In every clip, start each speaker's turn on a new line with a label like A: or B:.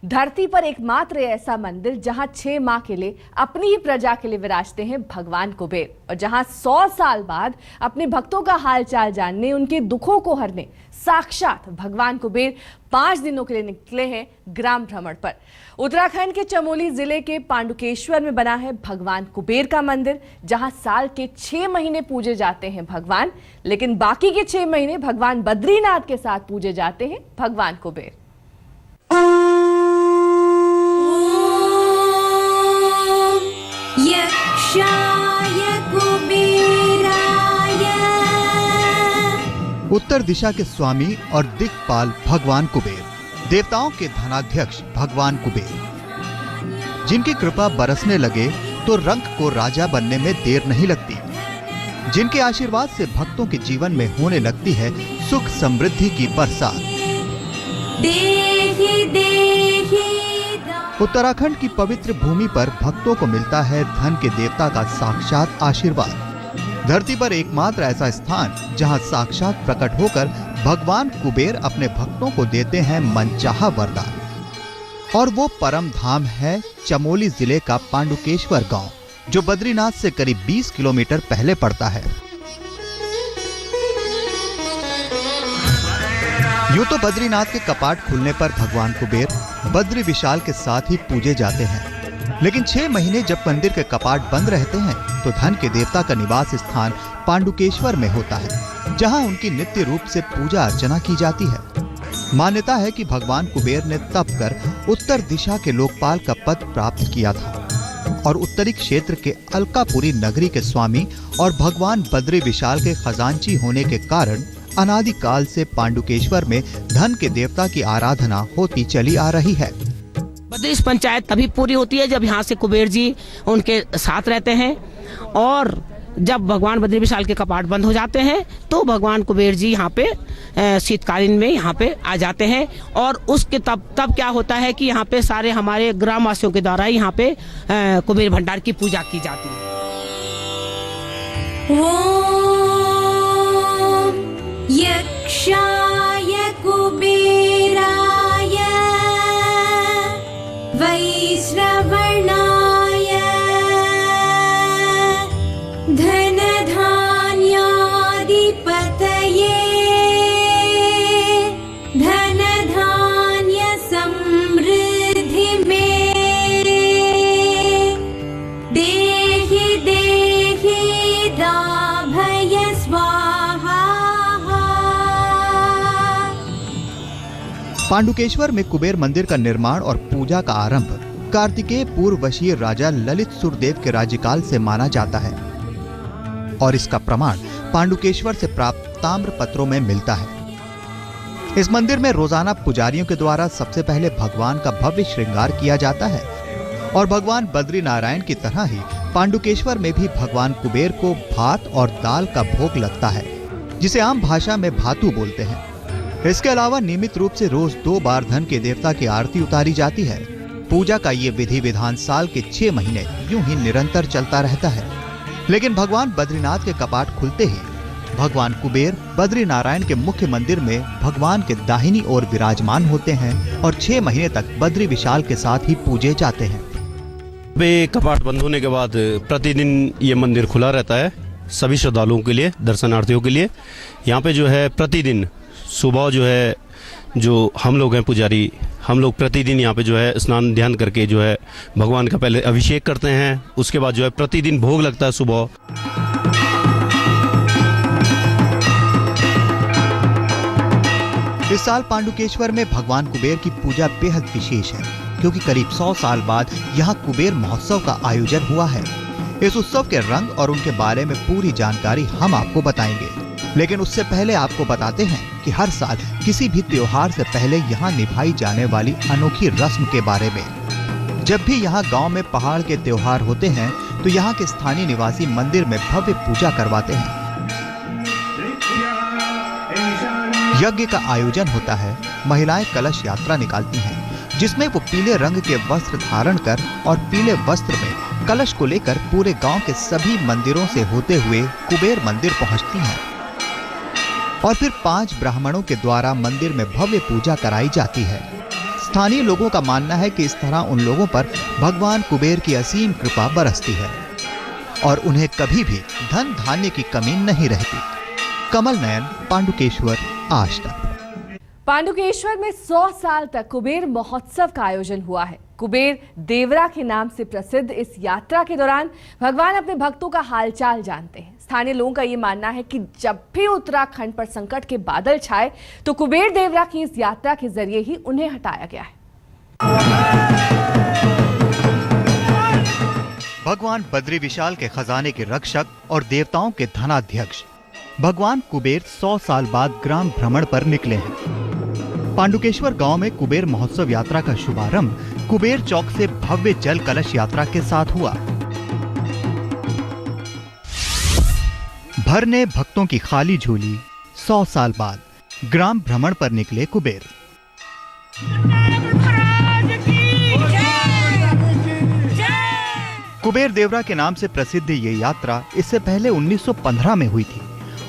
A: धरती पर एकमात्र ऐसा मंदिर जहां 6 माह के लिए अपनी ही प्रजा के लिए विराजते हैं भगवान कुबेर, और जहां 100 साल बाद अपने भक्तों का हालचाल जानने, उनके दुखों को हरने साक्षात भगवान कुबेर 5 दिनों के लिए निकले हैं ग्राम भ्रमण पर। उत्तराखंड के चमोली जिले के पांडुकेश्वर में बना है भगवान कुबेर का मंदिर, जहां साल के 6 महीने पूजे जाते हैं भगवान, लेकिन बाकी के 6 महीने भगवान बद्रीनाथ के साथ पूजे जाते हैं भगवान कुबेर।
B: उत्तर दिशा के स्वामी और दिक्पाल भगवान कुबेर, देवताओं के धनाध्यक्ष भगवान कुबेर, जिनकी कृपा बरसने लगे तो रंक को राजा बनने में देर नहीं लगती, जिनके आशीर्वाद से भक्तों के जीवन में होने लगती है सुख समृद्धि की बरसात। उत्तराखंड की पवित्र भूमि पर भक्तों को मिलता है धन के देवता का साक्षात आशीर्वाद। धरती पर एकमात्र ऐसा स्थान जहां साक्षात प्रकट होकर भगवान कुबेर अपने भक्तों को देते हैं मनचाहा वरदान, और वो परम धाम है चमोली जिले का पांडुकेश्वर गांव, जो बद्रीनाथ से करीब 20 किलोमीटर पहले पड़ता है। यूं तो बद्रीनाथ के कपाट खुलने पर भगवान कुबेर बद्री विशाल के साथ ही पूजे जाते हैं, लेकिन 6 महीने जब मंदिर के कपाट बंद रहते हैं तो धन के देवता का निवास स्थान पांडुकेश्वर में होता है, जहां उनकी नित्य रूप से पूजा अर्चना की जाती है। मान्यता है कि भगवान कुबेर ने तप कर उत्तर दिशा के लोकपाल का पद प्राप्त किया था, और उत्तरी क्षेत्र के अलकापुरी नगरी के स्वामी और भगवान बद्री विशाल के खजांची होने के कारण अनादिकाल से पांडुकेश्वर में धन के देवता की आराधना होती चली आ रही है।
C: बद्रीश पंचायत तभी पूरी होती है जब यहाँ से कुबेर जी उनके साथ रहते हैं, और जब भगवान बद्री विशाल के कपाट बंद हो जाते हैं तो भगवान कुबेर जी यहाँ पे शीतकालीन में यहाँ पे आ जाते हैं, और उसके तब क्या होता है कि यहाँ पे सारे हमारे ग्रामवासियों के द्वारा यहाँ पे कुबेर भंडार की पूजा की जाती है।
D: यक्षाय कुबेराय वैश्रवणाय धनधान्याधिपतये धनधान्य समृद्धि में देहि देहि दाभय स्वाहा।
B: पांडुकेश्वर में कुबेर मंदिर का निर्माण और पूजा का आरंभ कार्तिकेय पूर्ववशीय राजा ललित सुरदेव के राज्यकाल से माना जाता है, और इसका प्रमाण पांडुकेश्वर से प्राप्त ताम्र पत्रों में मिलता है। इस मंदिर में रोजाना पुजारियों के द्वारा सबसे पहले भगवान का भव्य श्रृंगार किया जाता है, और भगवान बद्री नारायण की तरह ही पांडुकेश्वर में भी भगवान कुबेर को भात और दाल का भोग लगता है, जिसे आम भाषा में भातु बोलते हैं। इसके अलावा नियमित रूप से रोज 2 बार धन के देवता की आरती उतारी जाती है। पूजा का ये विधि विधान साल के 6 महीने यूं ही निरंतर चलता रहता है, लेकिन भगवान बद्रीनाथ के कपाट खुलते ही भगवान कुबेर बद्री नारायण के मुख्य मंदिर में भगवान के दाहिनी ओर विराजमान होते हैं, और 6 महीने तक बद्री विशाल के साथ ही पूजे जाते हैं।
E: कपाट बंद होने के बाद प्रतिदिन ये मंदिर खुला रहता है सभी श्रद्धालुओं के लिए, दर्शनार्थियों के लिए। यहाँ पे जो है प्रतिदिन सुबह जो है जो हम लोग हैं पुजारी, हम लोग प्रतिदिन यहाँ पे जो है स्नान ध्यान करके जो है भगवान का पहले अभिषेक करते हैं, उसके बाद जो है प्रतिदिन भोग लगता है सुबह।
B: इस साल पांडुकेश्वर में भगवान कुबेर की पूजा बेहद विशेष है, क्योंकि करीब 100 साल बाद यहाँ कुबेर महोत्सव का आयोजन हुआ है। इस उत्सव के रंग और उनके बारे में पूरी जानकारी हम आपको बताएंगे, लेकिन उससे पहले आपको बताते हैं कि हर साल किसी भी त्योहार से पहले यहाँ निभाई जाने वाली अनोखी रस्म के बारे में। जब भी यहाँ गांव में पहाड़ के त्योहार होते हैं तो यहाँ के स्थानीय निवासी मंदिर में भव्य पूजा करवाते हैं। यज्ञ का आयोजन होता है, महिलाएं कलश यात्रा निकालती हैं, जिसमें वो पीले रंग के वस्त्र धारण कर और पीले वस्त्र में कलश को लेकर पूरे गांव के सभी मंदिरों से होते हुए कुबेर मंदिर पहुंचती हैं और फिर 5 ब्राह्मणों के द्वारा मंदिर में भव्य पूजा कराई जाती है। स्थानीय लोगों का मानना है कि इस तरह उन लोगों पर भगवान कुबेर की असीम कृपा बरसती है और उन्हें कभी भी धन धान्य की कमी नहीं रहती। कमल नयन, पांडुकेश्वर, आज तक।
A: पांडुकेश्वर में 100 साल तक कुबेर महोत्सव का आयोजन हुआ है। कुबेर देवरा के नाम से प्रसिद्ध इस यात्रा के दौरान भगवान अपने भक्तों का हालचाल जानते हैं। स्थानीय लोगों का ये मानना है कि जब भी उत्तराखंड पर संकट के बादल छाए तो कुबेर देवरा की इस यात्रा के जरिए ही उन्हें हटाया गया है।
B: भगवान बद्री विशाल के खजाने के रक्षक और देवताओं के धनाध्यक्ष भगवान कुबेर 100 साल बाद ग्राम भ्रमण पर निकले हैं। पांडुकेश्वर गांव में कुबेर महोत्सव यात्रा का शुभारंभ कुबेर चौक से भव्य जल कलश यात्रा के साथ हुआ। भरने भक्तों की खाली झोली, 100 साल बाद ग्राम भ्रमण पर निकले कुबेर। कुबेर देवरा के नाम से प्रसिद्ध ये यात्रा इससे पहले 1915 में हुई थी।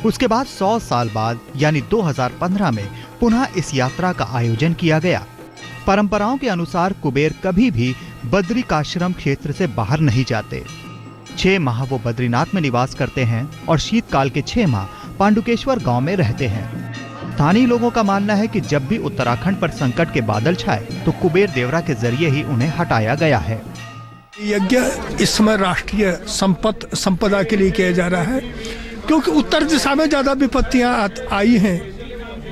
B: उसके बाद 100 साल बाद यानी 2015 में पुनः इस यात्रा का आयोजन किया गया। परंपराओं के अनुसार कुबेर कभी भी बद्रिकाश्रम क्षेत्र से बाहर नहीं जाते। 6 माह वो बद्रीनाथ में निवास करते हैं और शीतकाल के 6 माह पांडुकेश्वर गांव में रहते हैं। स्थानीय लोगों का मानना है कि जब भी उत्तराखंड पर संकट के बादल छाए तो कुबेर देवरा के जरिए ही उन्हें हटाया गया है।
F: यज्ञ इस समय राष्ट्रीय संपदा के लिए किया जा रहा है, क्योंकि उत्तर दिशा में ज्यादा विपत्तियां आई हैं,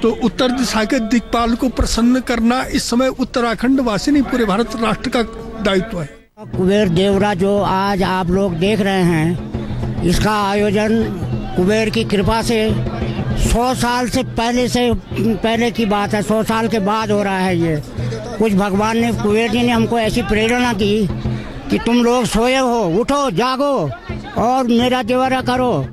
F: तो उत्तर दिशा के दिक्पाल को प्रसन्न करना इस समय उत्तराखंड वासी नहीं पूरे भारत राष्ट्र का दायित्व है।
G: कुबेर देवरा जो आज आप लोग देख रहे हैं, इसका आयोजन कुबेर की कृपा से 100 साल से पहले की बात है। 100 साल के बाद हो रहा है ये। कुछ भगवान ने, कुबेर जी ने हमको ऐसी प्रेरणा की कि तुम लोग सोए हो, उठो, जागो और मेरा देवरा करो।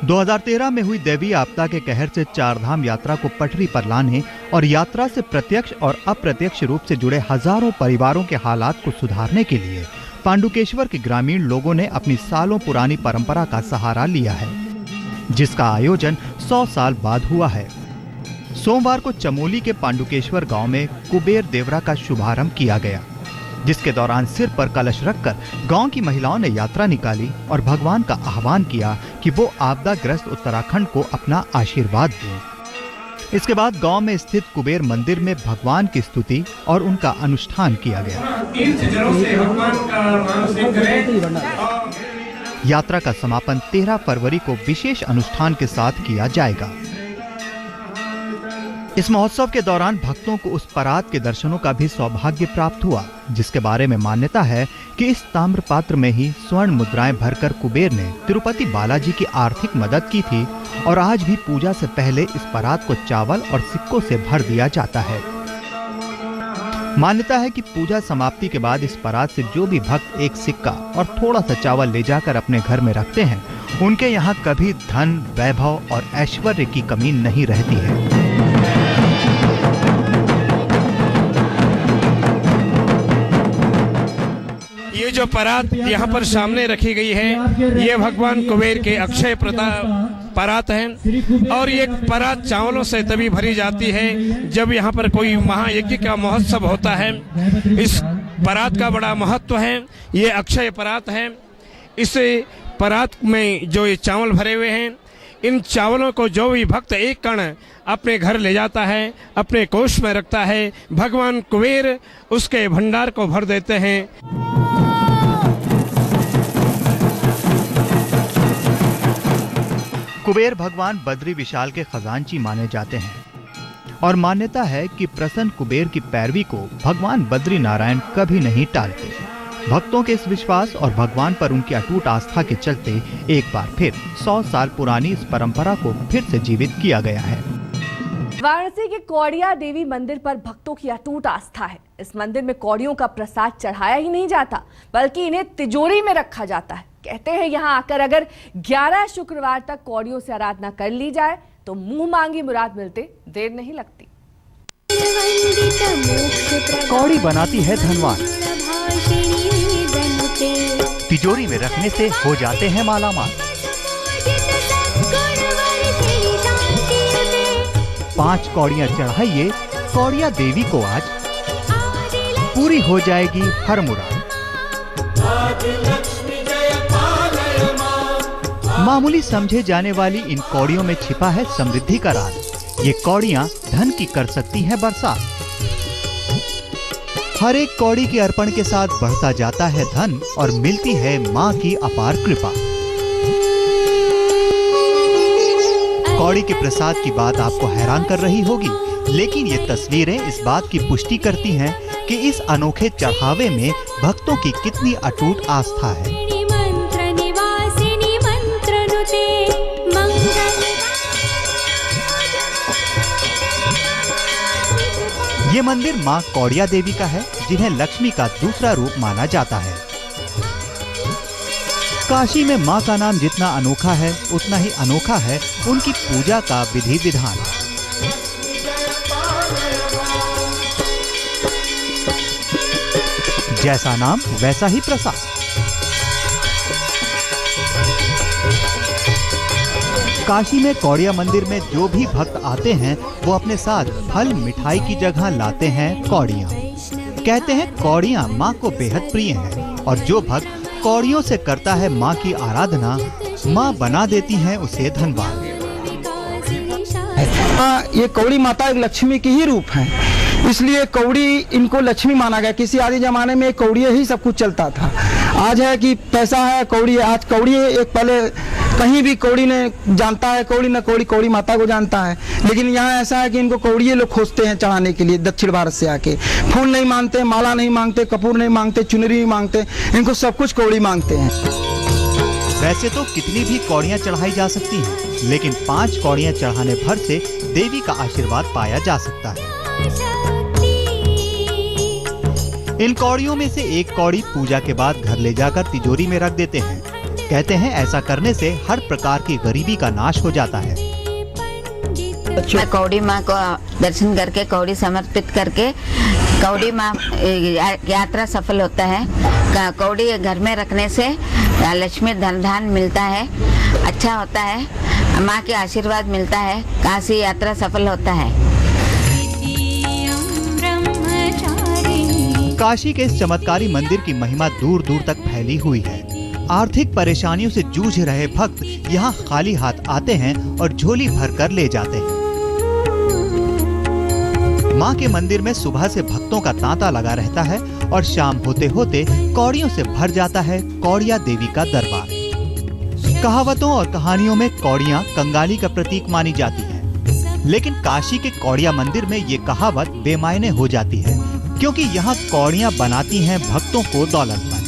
B: 2013 में हुई दैवीय आपदा के कहर से 4 धाम यात्रा को पटरी पर लाने और यात्रा से प्रत्यक्ष और अप्रत्यक्ष रूप से जुड़े हजारों परिवारों के हालात को सुधारने के लिए पांडुकेश्वर के ग्रामीण लोगों ने अपनी सालों पुरानी परंपरा का सहारा लिया है, जिसका आयोजन 100 साल बाद हुआ है। सोमवार को चमोली के पांडुकेश्वर गांव में कुबेर देवरा का शुभारंभ किया गया, जिसके दौरान सिर पर कलश रखकर गांव की महिलाओं ने यात्रा निकाली और भगवान का आह्वान किया कि वो आपदाग्रस्त उत्तराखंड को अपना आशीर्वाद दें। इसके बाद गांव में स्थित कुबेर मंदिर में भगवान की स्तुति और उनका अनुष्ठान किया गया। यात्रा का समापन 13 फरवरी को विशेष अनुष्ठान के साथ किया जाएगा। इस महोत्सव के दौरान भक्तों को उस परात के दर्शनों का भी सौभाग्य प्राप्त हुआ, जिसके बारे में मान्यता है कि इस ताम्र पात्र में ही स्वर्ण मुद्राएं भरकर कुबेर ने तिरुपति बालाजी की आर्थिक मदद की थी और आज भी पूजा से पहले इस परात को चावल और सिक्कों से भर दिया जाता है। मान्यता है कि पूजा समाप्ति के बाद इस परात से जो भी भक्त एक सिक्का और थोड़ा सा चावल ले जाकर अपने घर में रखते हैं, उनके यहाँ कभी धन, वैभव और ऐश्वर्य की कमी नहीं रहती है।
H: ये जो परात यहाँ पर सामने रखी गई है, ये भगवान कुबेर के अक्षय परात है और ये परात चावलों से तभी भरी जाती है जब यहाँ पर कोई महायज्ञ का महोत्सव होता है। इस परात का बड़ा महत्व है। ये अक्षय परात है। इस परात में जो ये चावल भरे हुए हैं, इन चावलों को जो भी भक्त एक कण अपने घर ले जाता है, अपने कोष में रखता है, भगवान कुबेर उसके भंडार को भर देते हैं।
B: कुबेर भगवान बद्री विशाल के खजांची माने जाते हैं और मान्यता है कि प्रसन्न कुबेर की पैरवी को भगवान बद्री नारायण कभी नहीं टालते। भक्तों के इस विश्वास और भगवान पर उनकी अटूट आस्था के चलते एक बार फिर 100 साल पुरानी इस परंपरा को फिर से जीवित किया गया है।
A: वाराणसी के कौड़िया देवी मंदिर पर भक्तों की अटूट आस्था है। इस मंदिर में कौड़ियों का प्रसाद चढ़ाया ही नहीं जाता, बल्कि इन्हें तिजोरी में रखा जाता है। कहते हैं यहाँ आकर अगर 11 शुक्रवार तक कौड़ियों से आराधना कर ली जाए तो मुंह मांगी मुराद मिलते देर नहीं लगती।
B: कौड़ी बनाती है धनवान, तिजोरी में रखने से हो जाते हैं मालामाल। 5 कौड़ियाँ चढ़ाइए कौड़िया देवी को आज, पूरी हो जाएगी हर मुराद। मामूली समझे जाने वाली इन कौड़ियों में छिपा है समृद्धि का राज। ये कौड़ियाँ धन की कर सकती हैं बरसात। हर एक कौड़ी के अर्पण के साथ बढ़ता जाता है धन और मिलती है माँ की अपार कृपा। कौड़ी के प्रसाद की बात आपको हैरान कर रही होगी, लेकिन ये तस्वीरें इस बात की पुष्टि करती हैं कि इस अनोखे चढ़ावे में भक्तों की कितनी अटूट आस्था है। ये मंदिर माँ कौड़िया देवी का है, जिन्हें लक्ष्मी का दूसरा रूप माना जाता है। काशी में माँ का नाम जितना अनोखा है, उतना ही अनोखा है उनकी पूजा का विधि विधान। जैसा नाम वैसा ही प्रसाद। काशी में कौड़िया मंदिर में जो भी भक्त आते हैं वो अपने साथ फल मिठाई की जगह लाते हैं कौड़ियाँ। कहते हैं कौड़ियाँ माँ को बेहद प्रिय हैं और जो भक्त कौड़ियों से करता है माँ की आराधना, माँ बना देती हैं उसे धनवान।
I: ये कौड़ी माता एक लक्ष्मी की ही रूप है, इसलिए कौड़ी इनको लक्ष्मी माना गया। किसी आदि जमाने में कौड़ी ही सब कुछ चलता था। आज है कि पैसा है, कौड़ी है। आज कौड़ी एक पहले कहीं भी कौड़ी ने जानता है, कौड़ी न कौड़ी कौड़ी माता को जानता है। लेकिन यहाँ ऐसा है कि इनको कौड़िए लोग खोजते हैं चढ़ाने के लिए। दक्षिण भारत से आके फूल नहीं मांगते, माला नहीं मांगते, कपूर नहीं मांगते, चुनरी नहीं मांगते, इनको सब कुछ कौड़ी मांगते हैं।
B: वैसे तो कितनी भी कौड़ियाँ चढ़ाई जा सकती हैं, लेकिन 5 कौड़ियाँ चढ़ाने भर से देवी का आशीर्वाद पाया जा सकता है। इन कौड़ियों में से एक कौड़ी पूजा के बाद घर ले जाकर तिजोरी में रख देते हैं। कहते हैं ऐसा करने से हर प्रकार की गरीबी का नाश हो जाता है।
J: मैं कौड़ी माँ को दर्शन करके कौड़ी समर्पित करके कौड़ी माँ यात्रा सफल होता है। कौड़ी घर में रखने से लक्ष्मी धन मिलता है, अच्छा होता है, माँ के आशीर्वाद मिलता है, काशी यात्रा सफल होता है।
B: काशी के इस चमत्कारी मंदिर की महिमा दूर दूर तक फैली हुई है। आर्थिक परेशानियों से जूझ रहे भक्त यहाँ खाली हाथ आते हैं और झोली भर कर ले जाते हैं। माँ के मंदिर में सुबह से भक्तों का तांता लगा रहता है और शाम होते होते कौड़ियों से भर जाता है कौड़िया देवी का दरबार। कहावतों और कहानियों में कौड़ियाँ कंगाली का प्रतीक मानी जाती हैं, लेकिन काशी के कौड़िया मंदिर में ये कहावत बेमायने हो जाती है, क्योंकि यहाँ कौड़ियाँ बनाती हैं भक्तों को दौलतमंद।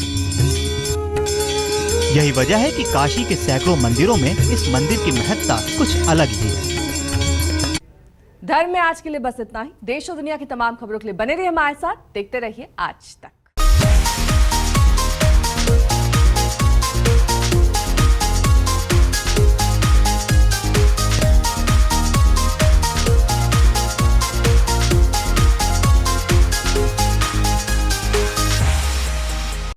B: यही वजह है कि काशी के सैकड़ों मंदिरों में इस मंदिर की महत्ता कुछ अलग ही है।
A: धर्म में आज के लिए बस इतना ही। देश और दुनिया की तमाम खबरों के लिए बने रहिए हमारे साथ, देखते रहिए आज तक।